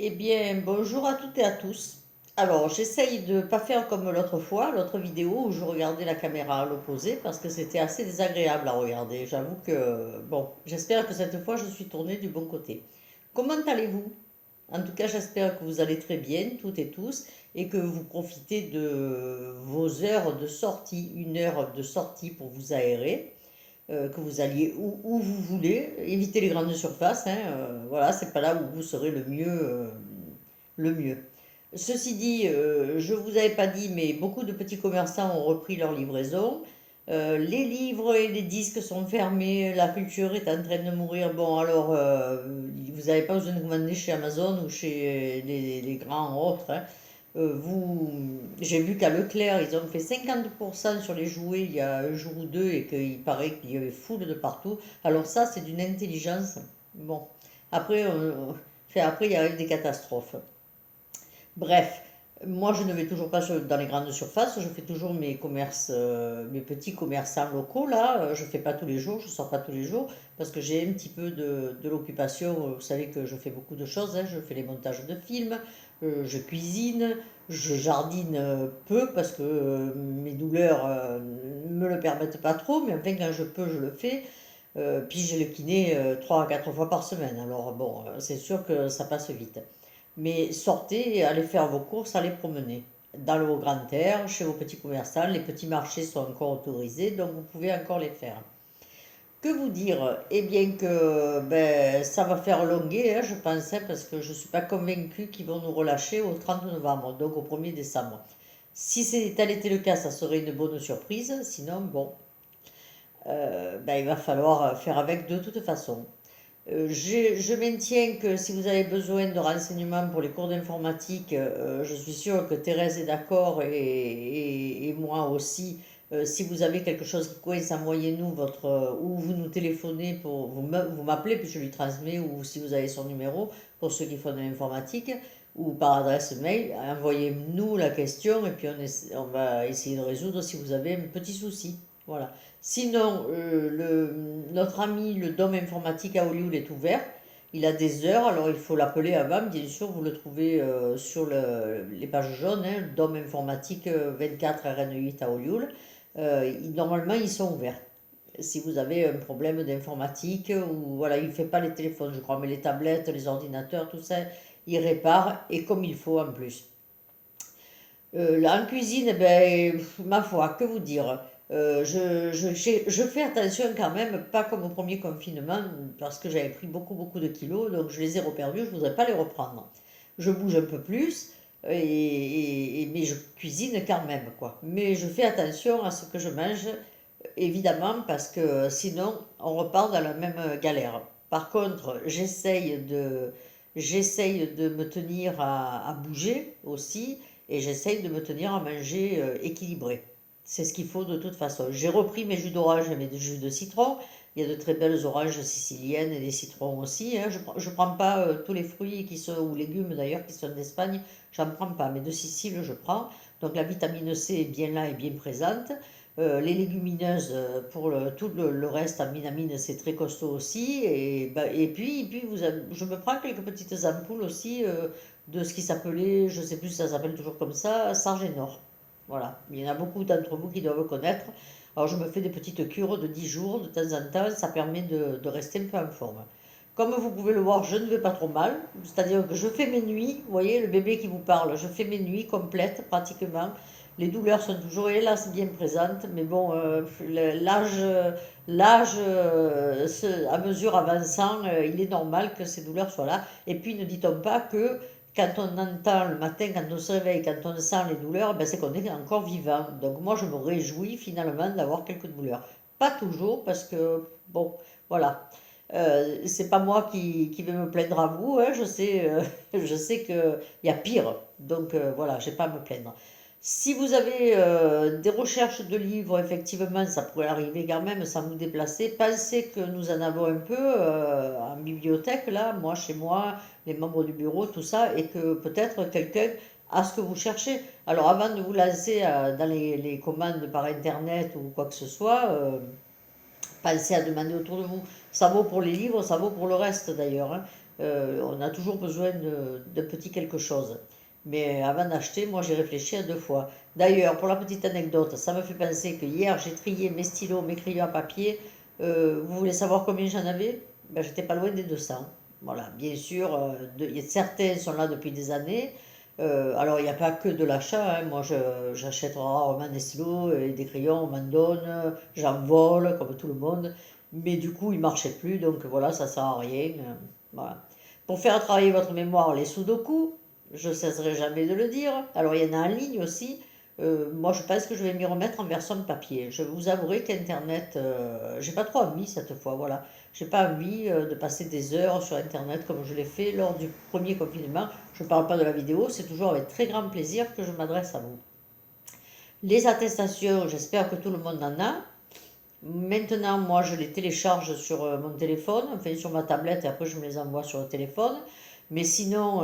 Eh bien, bonjour à toutes et à tous. Alors, j'essaye de ne pas faire comme l'autre fois, l'autre vidéo où je regardais la caméra à l'opposé parce que c'était assez désagréable à regarder. J'avoue que, bon, j'espère que cette fois je suis tournée du bon côté. Comment allez-vous? En tout cas, j'espère que vous allez très bien, toutes et tous, et que vous profitez de vos heures de sortie, une heure de sortie pour vous aérer, que vous alliez où vous voulez. Évitez les grandes surfaces, hein, voilà, c'est pas là où vous serez le mieux. Ceci dit, je ne vous avais pas dit, mais beaucoup de petits commerçants ont repris leur livraison. Les livres et les disques sont fermés, la culture est en train de mourir. Bon, alors, vous n'avez pas besoin de commander chez Amazon ou chez les grands autres, hein. J'ai vu qu'à Leclerc, ils ont fait 50% sur les jouets il y a un jour ou deux et qu'il paraît qu'il y avait foule de partout. Alors ça, c'est d'une intelligence. Bon, après, après, il arrive des catastrophes. Bref, moi je ne vais toujours pas dans les grandes surfaces, je fais toujours mes commerces, mes petits commerçants locaux là. Je fais pas tous les jours, je sors pas tous les jours parce que j'ai un petit peu de l'occupation. Vous savez que je fais beaucoup de choses, hein. Je fais les montages de films, je cuisine, je jardine peu parce que mes douleurs me le permettent pas trop, mais enfin quand je peux, je le fais. Puis j'ai le kiné 3 à 4 fois par semaine, alors bon, c'est sûr que ça passe vite. Mais sortez, et allez faire vos courses, allez promener. Dans le grand air, chez vos petits commerçants, les petits marchés sont encore autorisés, donc vous pouvez encore les faire. Que vous dire? Eh bien que ben, ça va faire longuer, hein, je pense, hein, parce que je ne suis pas convaincue qu'ils vont nous relâcher au 30 novembre, donc au 1er décembre. Si tel était le cas, ça serait une bonne surprise. Sinon, bon, ben, il va falloir faire avec de toute façon. Je maintiens que si vous avez besoin de renseignements pour les cours d'informatique, je suis sûre que Thérèse est d'accord et moi aussi. Si vous avez quelque chose qui coince, envoyez-nous ou vous nous téléphonez vous m'appelez puis je lui transmets, ou si vous avez son numéro pour ceux qui font de l'informatique, ou par adresse mail, envoyez-nous la question et puis on va essayer de résoudre si vous avez un petit souci. Voilà. Sinon, notre ami, le dôme informatique à Hollywood est ouvert. Il a des heures, alors il faut l'appeler avant. Bien sûr, vous le trouvez sur les pages jaunes, hein, dôme informatique 24 RN8 à Hollywood. Normalement, ils sont ouverts. Si vous avez un problème d'informatique, ou voilà, il ne fait pas les téléphones, je crois, mais les tablettes, les ordinateurs, tout ça, il répare et comme il faut en plus. Là, en cuisine, eh ben, ma foi, que vous dire? Je fais attention quand même, pas comme au premier confinement, parce que j'avais pris beaucoup, beaucoup de kilos, donc je les ai reperdus, je ne voudrais pas les reprendre. Je bouge un peu plus, mais je cuisine quand même, quoi. Mais je fais attention à ce que je mange, évidemment, parce que sinon, on repart dans la même galère. Par contre, j'essaye de me tenir à bouger aussi, et j'essaye de me tenir à manger équilibré. C'est ce qu'il faut de toute façon. J'ai repris mes jus d'orange et mes jus de citron. Il y a de très belles oranges siciliennes et des citrons aussi, hein. Je prends pas tous les fruits ou légumes d'ailleurs qui sont d'Espagne, j'en prends pas, mais de Sicile je prends. Donc la vitamine C est bien là et bien présente. Les légumineuses, tout le reste en minamine, c'est très costaud aussi. Et puis je me prends quelques petites ampoules aussi de ce qui s'appelait, je ne sais plus si ça s'appelle toujours comme ça, Sargénor. Voilà, il y en a beaucoup d'entre vous qui doivent connaître. Alors je me fais des petites cures de 10 jours de temps en temps, ça permet de rester un peu en forme. Comme vous pouvez le voir, je ne vais pas trop mal, c'est-à-dire que je fais mes nuits, vous voyez le bébé qui vous parle, je fais mes nuits complètes pratiquement. Les douleurs sont toujours, hélas, bien présentes, mais bon, à mesure avançant, il est normal que ces douleurs soient là. Et puis ne dit-on pas que quand on entend le matin, quand on se réveille, quand on sent les douleurs, ben c'est qu'on est encore vivant. Donc moi, je me réjouis finalement d'avoir quelques douleurs. Pas toujours, parce que, bon, voilà. C'est pas moi qui vais me plaindre à vous, hein, je sais qu'il y a pire, donc voilà, j'ai pas à me plaindre. Si vous avez des recherches de livres, effectivement, ça pourrait arriver quand même sans vous déplacer. Pensez que nous en avons un peu en bibliothèque, là, moi, chez moi, les membres du bureau, tout ça, et que peut-être quelqu'un a ce que vous cherchez. Alors, avant de vous lancer dans les commandes par Internet ou quoi que ce soit, pensez à demander autour de vous. Ça vaut pour les livres, ça vaut pour le reste d'ailleurs, hein. On a toujours besoin de petit quelque chose. Mais avant d'acheter, moi j'ai réfléchi à deux fois. D'ailleurs, pour la petite anecdote, ça me fait penser que hier j'ai trié mes stylos, mes crayons à papier. Vous voulez savoir combien j'en avais? Ben, j'étais pas loin des 200. Voilà, bien sûr, certains sont là depuis des années. Alors, il n'y a pas que de l'achat, hein. Moi, j'achète rarement des stylos et des crayons, on m'en donne, j'en vole, comme tout le monde. Mais du coup, ils ne marchaient plus, donc voilà, ça ne sert à rien. Voilà. Pour faire travailler votre mémoire, les sudoku, je ne cesserai jamais de le dire. Alors, il y en a en ligne aussi. Moi, je pense que je vais m'y remettre en version de papier. Je vous avouerai qu'Internet, j'ai pas trop envie cette fois, voilà. J'ai pas envie de passer des heures sur Internet comme je l'ai fait lors du premier confinement. Je ne parle pas de la vidéo, c'est toujours avec très grand plaisir que je m'adresse à vous. Les attestations, j'espère que tout le monde en a. Maintenant, moi, je les télécharge sur mon téléphone, enfin sur ma tablette, et après je me les envoie sur le téléphone. Mais sinon,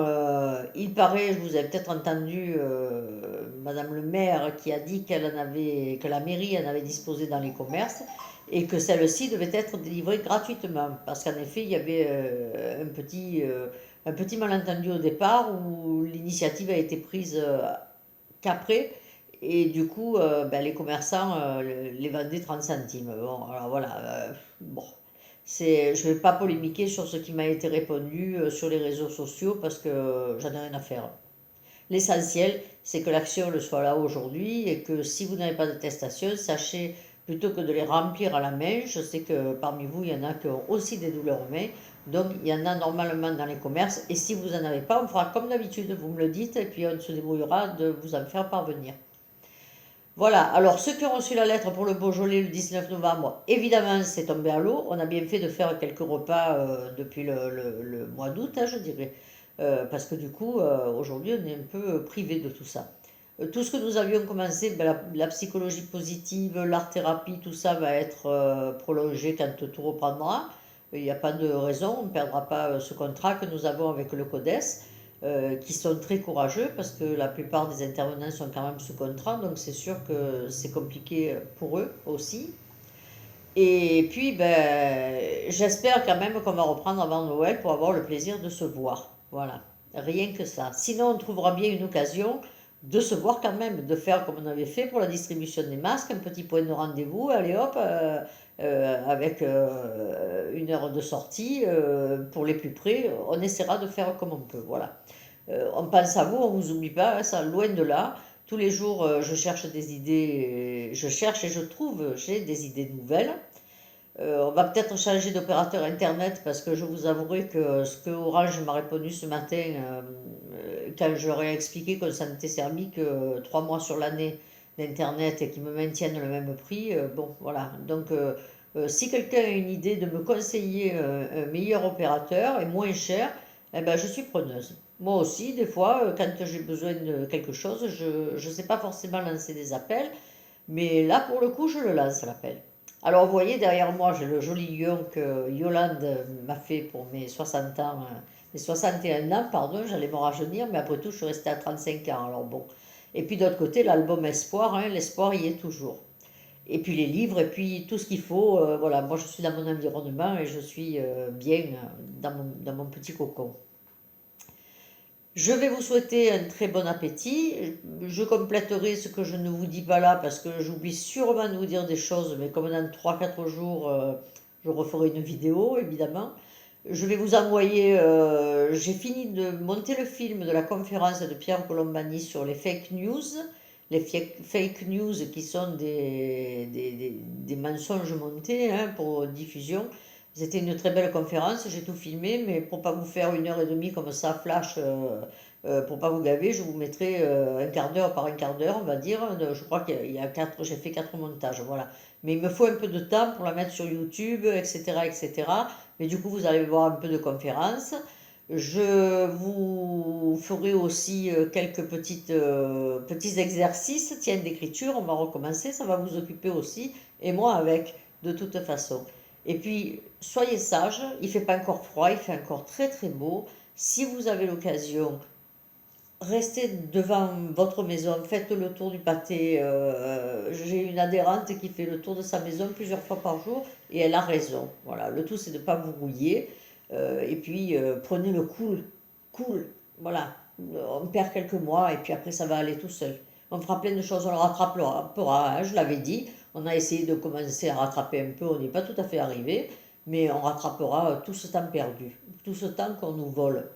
il paraît, je vous avez peut-être entendu Madame le maire qui a dit que la mairie en avait disposé dans les commerces et que celle-ci devait être délivrée gratuitement. Parce qu'en effet, il y avait un petit malentendu au départ où l'initiative a été prise qu'après. Et du coup, ben, les commerçants les vendaient 30 centimes. Bon, alors voilà. Bon, je ne vais pas polémiquer sur ce qui m'a été répondu sur les réseaux sociaux parce que j'en ai rien à faire. L'essentiel, c'est que l'action le soit là aujourd'hui et que si vous n'avez pas d'attestation, sachez plutôt que de les remplir à la main, je sais que parmi vous, il y en a qui ont aussi des douleurs aux mains, donc il y en a normalement dans les commerces et si vous n'en avez pas, on fera comme d'habitude, vous me le dites et puis on se débrouillera de vous en faire parvenir. Voilà, alors ceux qui ont reçu la lettre pour le Beaujolais le 19 novembre, évidemment c'est tombé à l'eau. On a bien fait de faire quelques repas depuis le mois d'août, hein, je dirais. Parce que du coup, aujourd'hui, on est un peu privé de tout ça. Tout ce que nous avions commencé, ben, la psychologie positive, l'art-thérapie, tout ça va être prolongé quand tout reprendra. Il n'y a pas de raison, on ne perdra pas ce contrat que nous avons avec le CODES qui sont très courageux parce que la plupart des intervenants sont quand même sous contrat, donc c'est sûr que c'est compliqué pour eux aussi. Et puis, ben, j'espère quand même qu'on va reprendre avant Noël pour avoir le plaisir de se voir. Voilà, rien que ça. Sinon, on trouvera bien une occasion de se voir quand même, de faire comme on avait fait pour la distribution des masques, un petit point de rendez-vous, allez hop, avec une heure de sortie, pour les plus près, on essaiera de faire comme on peut, voilà. On pense à vous, on ne vous oublie pas, hein, ça, loin de là. Tous les jours, je cherche des idées, je cherche et je trouve, j'ai des idées nouvelles. On va peut-être changer d'opérateur Internet parce que je vous avouerai que ce que Orange m'a répondu ce matin, quand je leur ai expliqué que ça n'était servi que 3 mois sur l'année d'Internet et qu'ils me maintiennent le même prix, bon voilà. Donc si quelqu'un a une idée de me conseiller un meilleur opérateur et moins cher, eh ben, je suis preneuse. Moi aussi, des fois, quand j'ai besoin de quelque chose, je ne sais pas forcément lancer des appels, mais là, pour le coup, je le lance l'appel. Alors, vous voyez, derrière moi, j'ai le joli lion que Yolande m'a fait pour mes 60 ans, mes 61 ans, pardon, j'allais me rajeunir, mais après tout, je suis restée à 35 ans, alors bon. Et puis, d'autre côté, l'album Espoir, hein, l'espoir y est toujours. Et puis les livres, et puis tout ce qu'il faut, voilà, moi je suis dans mon environnement et je suis bien dans mon petit cocon. Je vais vous souhaiter un très bon appétit. Je compléterai ce que je ne vous dis pas là parce que j'oublie sûrement de vous dire des choses, mais comme dans 3 4 jours, je referai une vidéo, évidemment. Je vais vous envoyer, j'ai fini de monter le film de la conférence de Pierre Colombani sur les fake news. Les fake news qui sont des mensonges montés, hein, pour diffusion. C'était une très belle conférence, j'ai tout filmé, mais pour pas vous faire 1 heure et demie comme ça, flash, pour pas vous gaver, je vous mettrai un quart d'heure par un quart d'heure, on va dire. Je crois qu'il y a quatre, j'ai fait 4 montages, voilà. Mais il me faut un peu de temps pour la mettre sur YouTube, etc., etc. Mais du coup, vous allez voir un peu de conférences. Je vous ferai aussi quelques petits exercices, tiens, d'écriture, on va recommencer, ça va vous occuper aussi, et moi avec, de toute façon. Et puis, soyez sages, il ne fait pas encore froid, il fait encore très très beau. Si vous avez l'occasion, restez devant votre maison, faites le tour du pâté. J'ai une adhérente qui fait le tour de sa maison plusieurs fois par jour et elle a raison. Voilà, le tout c'est de ne pas vous rouiller. Et puis, prenez le cool, cool, voilà. On perd quelques mois et puis après, ça va aller tout seul. On fera plein de choses, on le rattrapera, hein, je l'avais dit. On a essayé de commencer à rattraper un peu, on n'est pas tout à fait arrivé, mais on rattrapera tout ce temps perdu, tout ce temps qu'on nous vole.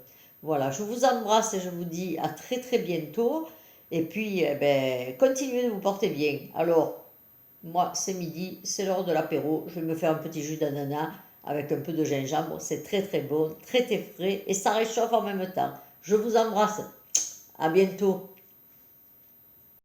Voilà, je vous embrasse et je vous dis à très très bientôt. Et puis, eh ben, continuez de vous porter bien. Alors, moi, c'est midi, c'est l'heure de l'apéro. Je vais me faire un petit jus d'ananas avec un peu de gingembre. C'est très très bon, très très frais et ça réchauffe en même temps. Je vous embrasse. À bientôt.